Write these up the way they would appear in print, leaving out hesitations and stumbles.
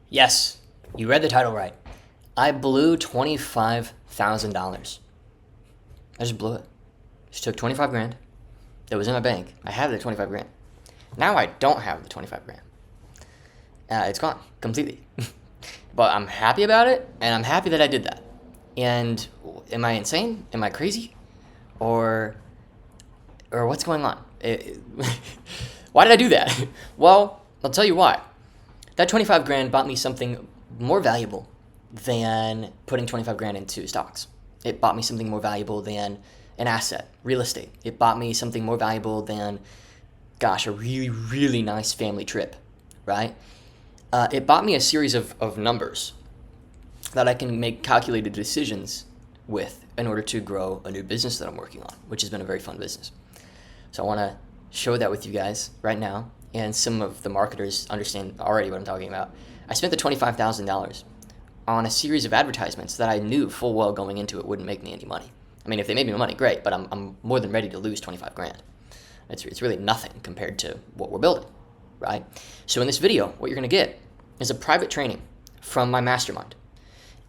Yes, you read the title right. I blew $25,000. I just blew it. Just took 25 grand that was in my bank. I have the 25 grand. Now I don't have the 25 grand. It's gone completely. But I'm happy about it, and I'm happy that I did that. And am I insane? Am I crazy? Or what's going on? Why did I do that? Well, I'll tell you why. That 25 grand bought me something more valuable than putting 25 grand into stocks. It bought me something more valuable than an asset, real estate. It bought me something more valuable than, gosh, a really, really nice family trip, right? It bought me a series of numbers that I can make calculated decisions with in order to grow a new business that I'm working on, which has been a very fun business. So I want to show that with you guys right now, and some of the marketers understand already what I'm talking about. I spent the $25,000 on a series of advertisements that I knew full well going into it wouldn't make me any money. I mean, if they made me money, great, but I'm more than ready to lose 25 grand. It's really nothing compared to what we're building, right? So in this video, what you're going to get is a private training from my mastermind.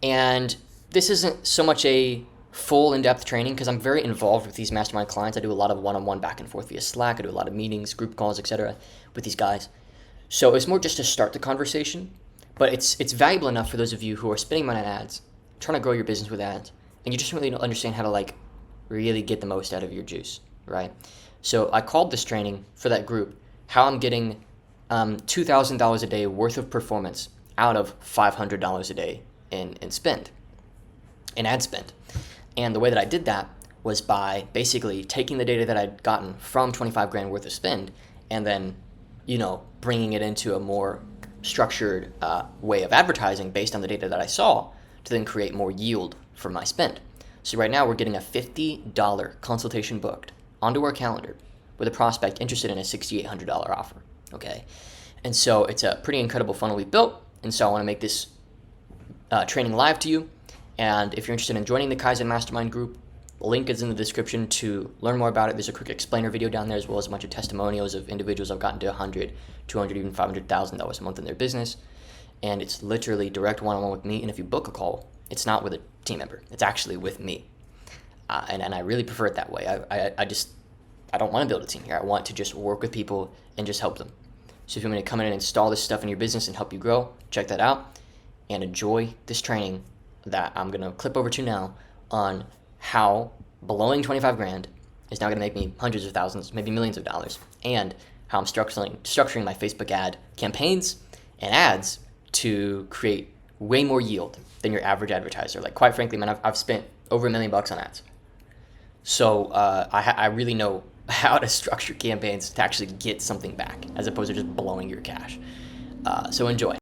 And this isn't so much a full in-depth training because I'm very involved with these mastermind clients. I do a lot of one-on-one back and forth via Slack. I do a lot of meetings, group calls, etc. with these guys. So it's more just to start the conversation, but it's valuable enough for those of you who are spending money on ads, trying to grow your business with ads, and you just really don't understand how to really get the most out of your juice, right? So I called this training for that group, how I'm getting $2,000 a day worth of performance out of $500 a day in ad spend. And the way that I did that was by basically taking the data that I'd gotten from 25 grand worth of spend and then, bringing it into a more structured way of advertising based on the data that I saw to then create more yield for my spend. So right now we're getting a $50 consultation booked onto our calendar with a prospect interested in a $6,800 offer, okay? And so it's a pretty incredible funnel we built, and so I want to make this training live to you. And if you're interested in joining the Kaizen Mastermind group, the link is in the description to learn more about it. There's a quick explainer video down there, as well as a bunch of testimonials of individuals I've gotten to $100, $200, even $500,000 a month in their business. And it's literally direct one-on-one with me. And if you book a call, it's not with a team member. It's actually with me. And I really prefer it that way. I don't want to build a team here. I want to just work with people and just help them. So if you want me to come in and install this stuff in your business and help you grow, check that out and enjoy this training that I'm going to clip over to now on how blowing 25 grand is now going to make me hundreds of thousands, maybe millions of dollars, and how I'm structuring my Facebook ad campaigns and ads to create way more yield than your average advertiser. Quite frankly, man, I've spent over $1 million on ads. So I really know how to structure campaigns to actually get something back as opposed to just blowing your cash. So enjoy.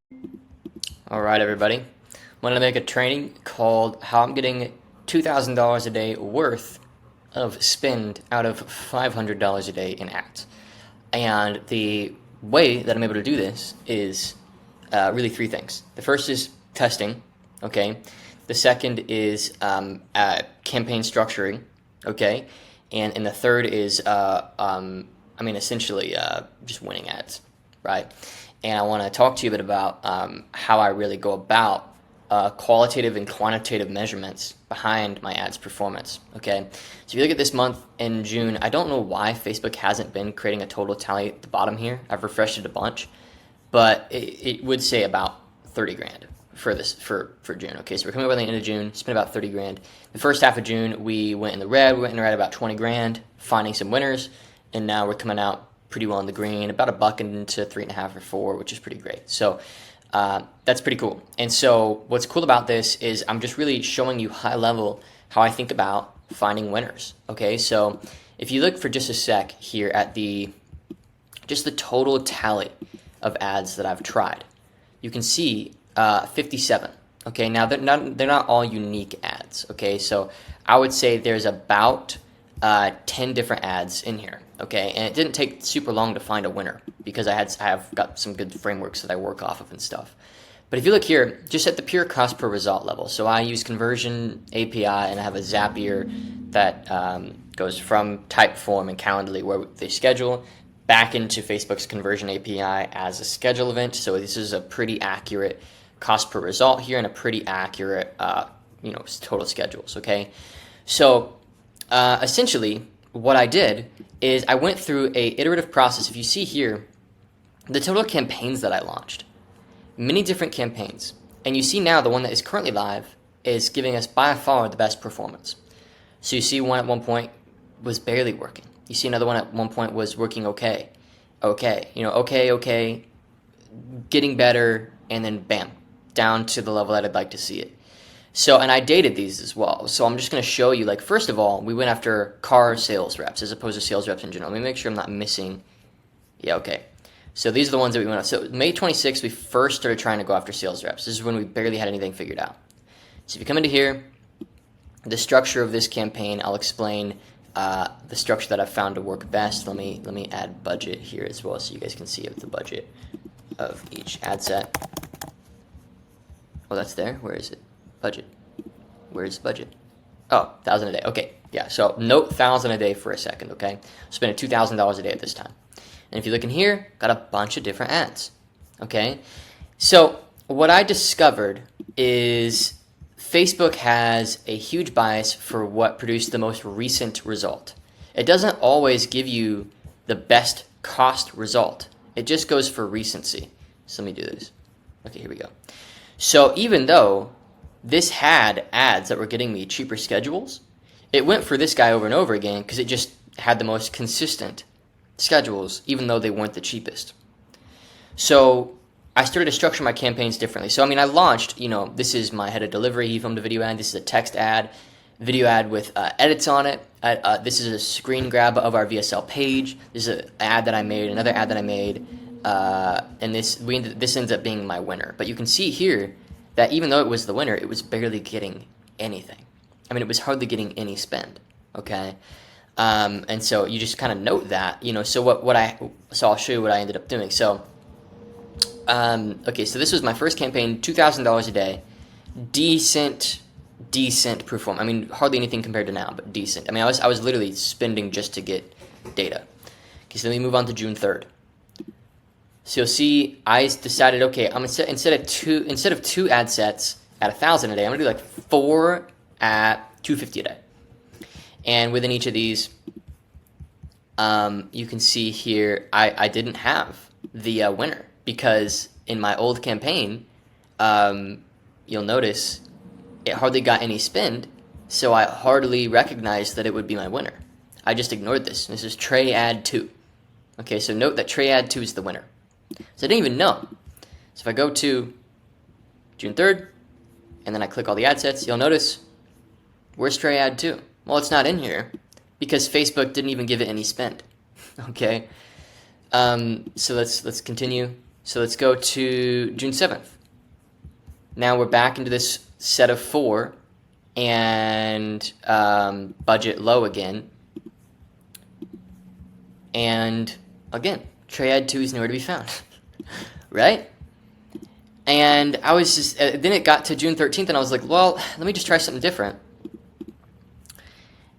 All right, everybody. I'm going to make a training called How I'm Getting $2,000 a Day Worth of Spend out of $500 a day in ads. And the way that I'm able to do this is really three things. The first is testing, okay? The second is campaign structuring, okay? And the third is, essentially just winning ads, right? And I want to talk to you a bit about how I really go about qualitative and quantitative measurements behind my ads performance, okay? So if you look at this month in June, I don't know why Facebook hasn't been creating a total tally at the bottom here. I've refreshed it a bunch, but it would say about 30 grand for June, okay? So we're coming over the end of June, spent about 30 grand. The first half of June, we went in the red about 20 grand, finding some winners, and now we're coming out pretty well in the green, about $1 into 3.5 or 4, which is pretty great. So that's pretty cool. And so what's cool about this is I'm just really showing you high level how I think about finding winners, okay? So if you look for just a sec here at the total tally of ads that I've tried, you can see 57. Okay, now they're not all unique ads. Okay, so I would say there's about 10 different ads in here. Okay, and it didn't take super long to find a winner because I have got some good frameworks that I work off of and stuff. But if you look here, just at the pure cost per result level, so I use Conversion API and I have a Zapier that goes from Typeform and Calendly where they schedule back into Facebook's Conversion API as a schedule event. So this is a pretty accurate cost per result here and a pretty accurate, total schedules, okay? So essentially what I did is I went through a iterative process. If you see here, the total campaigns that I launched, many different campaigns, and you see now the one that is currently live is giving us by far the best performance. So you see one at one point was barely working. You see another one at one point was working okay, getting better, and then bam, down to the level that I'd like to see it. So, and I dated these as well. So I'm just going to show you, like, first of all, we went after car sales reps as opposed to sales reps in general. Let me make sure I'm not missing. Yeah, okay. So these are the ones that we went after. So May 26th, we first started trying to go after sales reps. This is when we barely had anything figured out. So if you come into here, the structure of this campaign, I'll explain the structure that I've found to work best. Let me add budget here as well so you guys can see the budget of each ad set. Oh, that's there? Where is it? Budget. Where is budget? Oh, 1,000 a day. Okay, yeah, so note 1,000 a day for a second, okay? Spending $2,000 a day at this time. And if you look in here, got a bunch of different ads, okay? So what I discovered is Facebook has a huge bias for what produced the most recent result. It doesn't always give you the best cost result. It just goes for recency. So let me do this. Okay, here we go. So even though this had ads that were getting me cheaper schedules, it went for this guy over and over again because it just had the most consistent schedules, even though they weren't the cheapest. So I started to structure my campaigns differently. So, I mean, I launched, this is my head of delivery. He filmed a video ad. This is a text ad, video ad with edits on it. This is a screen grab of our VSL page. This is an ad that I made, another ad that I made. And this ends up being my winner. But you can see here that even though it was the winner, it was barely getting anything. I mean, it was hardly getting any spend, okay? And so you just kind of note that, so I'll show you what I ended up doing. So, okay, so this was my first campaign, $2,000 a day, decent performance. I mean, hardly anything compared to now, but decent. I mean, I was literally spending just to get data. Okay, so let me move on to June 3rd. So you'll see, I decided, okay, I'm instead of two ad sets at 1,000 a day, I'm gonna do like 4 at $250 a day. And within each of these, you can see here, I didn't have the winner because in my old campaign, you'll notice it hardly got any spend, so I hardly recognized that it would be my winner. I just ignored this. This is Trey ad 2. Okay, so note that Trey ad 2 is the winner. So I didn't even know. So if I go to June 3rd, and then I click all the ad sets, you'll notice, where's Trey ad 2? Well, it's not in here because Facebook didn't even give it any spend. Okay, so let's continue. So let's go to June 7th. Now we're back into this set of 4 and budget low again. And again, Trey ad 2 is nowhere to be found, right? And I was just, then it got to June 13th and I was like, well, let me just try something different.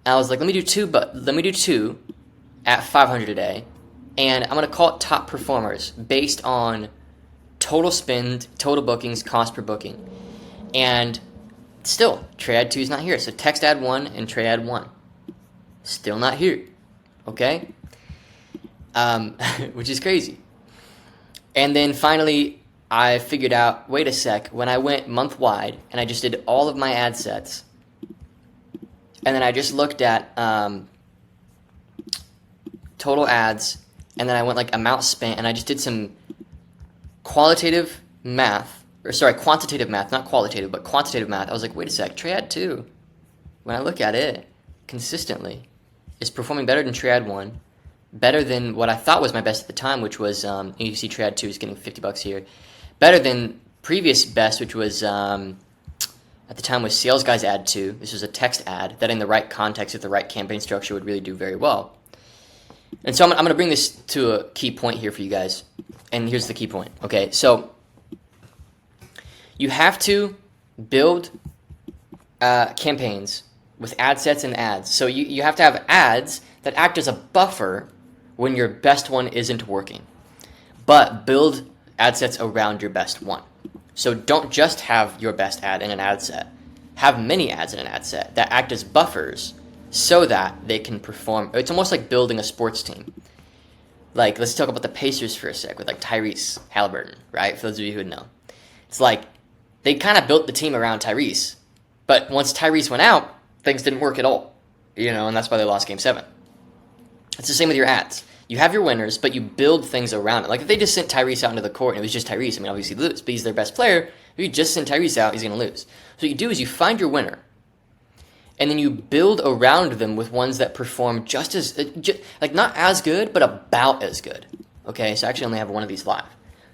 And I was like, let me do 2 at 500 a day. And I'm going to call it top performers based on total spend, total bookings, cost per booking. And still, Trey ad 2 is not here. So text ad 1 and Trey ad 1. Still not here. Okay? Which is crazy. And then finally, I figured out, wait a sec, when I went month-wide and I just did all of my ad sets, and then I just looked at total ads, and then I went like amount spent, and I just did some quantitative math, not qualitative, but quantitative math. I was like, wait a sec, Trey ad 2, when I look at it consistently, is performing better than Trey ad 1, better than what I thought was my best at the time, which was, you see Trey ad 2 is getting $50 here, better than previous best, which was, at the time was Sales Guys ad 2. This was a text ad that in the right context, with the right campaign structure, would really do very well. And so I'm going to bring this to a key point here for you guys. And here's the key point. Okay, so you have to build campaigns with ad sets and ads. So you have to have ads that act as a buffer when your best one isn't working. But build ad sets around your best one. So don't just have your best ad in an ad set. Have many ads in an ad set that act as buffers so that they can perform. It's almost like building a sports team. Like, let's talk about the Pacers for a sec with like Tyrese Halliburton, right? For those of you who know. It's like they kind of built the team around Tyrese, but once Tyrese went out, things didn't work at all, and that's why they lost Game 7. It's the same with your ads. You have your winners, but you build things around it. Like if they just sent Tyrese out into the court and it was just Tyrese, I mean, obviously lose, but he's their best player. If you just send Tyrese out, he's going to lose. So what you do is you find your winner, and then you build around them with ones that perform just as, like not as good, but about as good. Okay, so I actually only have one of these live.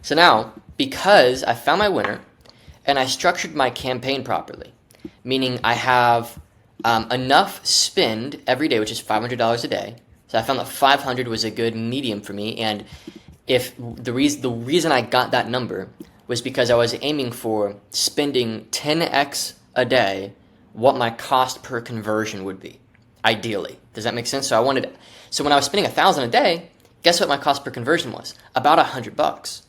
So now, because I found my winner, and I structured my campaign properly, meaning I have enough spend every day, which is $500 a day. So I found that 500 was a good medium for me, and if the reason I got that number was because I was aiming for spending 10x a day what my cost per conversion would be, ideally. Does that make sense? So when I was spending $1,000 a day, guess what my cost per conversion was? About $100.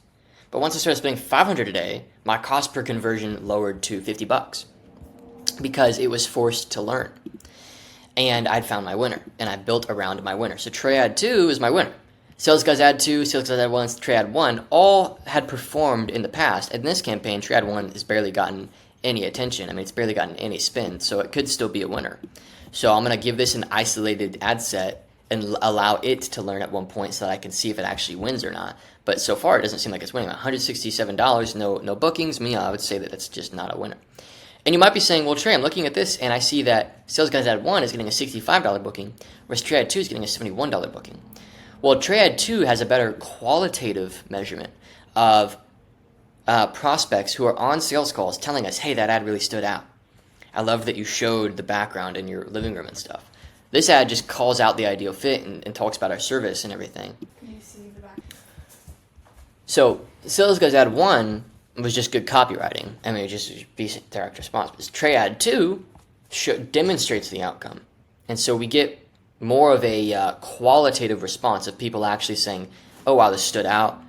But once I started spending $500 a day, my cost per conversion lowered to $50 because it was forced to learn. And I'd found my winner, and I built around my winner. So Trey ad 2 is my winner. Sales Guys ad 2, Sales Guys ad 1, Trey ad 1 all had performed in the past. In this campaign, Trey ad 1 has barely gotten any attention. I mean, it's barely gotten any spin, so it could still be a winner. So I'm going to give this an isolated ad set and allow it to learn at one point so that I can see if it actually wins or not. But so far, it doesn't seem like it's winning. $167, no bookings. I would say that that's just not a winner. And you might be saying, well, Trey, I'm looking at this, and I see that Sales Guys ad 1 is getting a $65 booking, whereas Trey ad 2 is getting a $71 booking. Well, Trey ad 2 has a better qualitative measurement of prospects who are on sales calls telling us, hey, that ad really stood out. I love that you showed the background in your living room and stuff. This ad just calls out the ideal fit and talks about our service and everything. Can you see the back? So Sales Guys ad 1 was just good copywriting. I mean, just decent direct response. But Trey ad 2 demonstrates the outcome. And so we get more of a qualitative response of people actually saying, oh, wow, this stood out.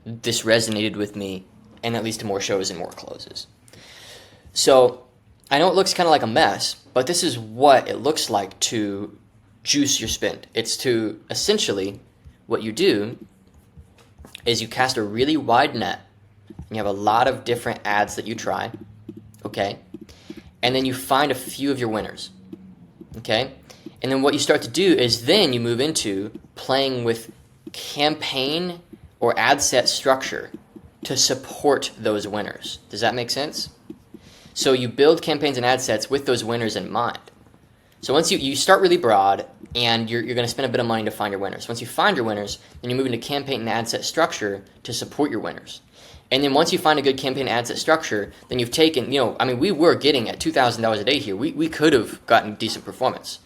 This resonated with me. And that leads to more shows and more closes. So I know it looks kind of like a mess, but this is what it looks like to juice your spend. It's to essentially what you do is you cast a really wide net. And you have a lot of different ads that you try, okay? And then you find a few of your winners, okay? And then what you start to do is then you move into playing with campaign or ad set structure to support those winners. Does that make sense? So you build campaigns and ad sets with those winners in mind. So once you start really broad, and you're going to spend a bit of money to find your winners. Once you find your winners, then you move into campaign and ad set structure to support your winners. And then once you find a good campaign ad set structure, then you've taken, we were getting at $2,000 a day here. We could have gotten decent performance.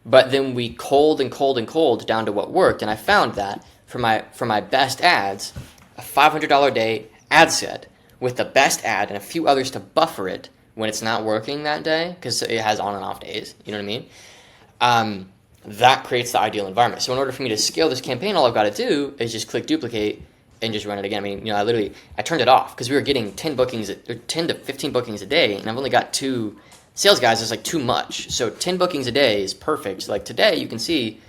But then we culled down to what worked, and I found that for my best ads, a $500 a day ad set with the best ad and a few others to buffer it when it's not working that day, because it has on and off days, you know what I mean? That creates the ideal environment. So in order for me to scale this campaign, all I've got to do is just click duplicate and just run it again. I mean, I turned it off because we were getting 10 to 15 bookings a day, and I've only got 2 sales guys. It's like too much. So 10 bookings a day is perfect. So like today, you can see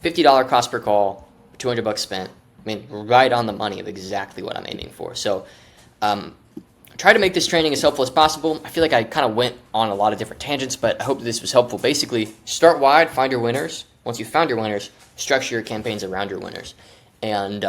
$50 cost per call, $200 spent. I mean, right on the money of exactly what I'm aiming for. So try to make this training as helpful as possible. I feel like I kind of went on a lot of different tangents, but I hope this was helpful. Basically, start wide, find your winners. Once you found your winners, structure your campaigns around your winners. And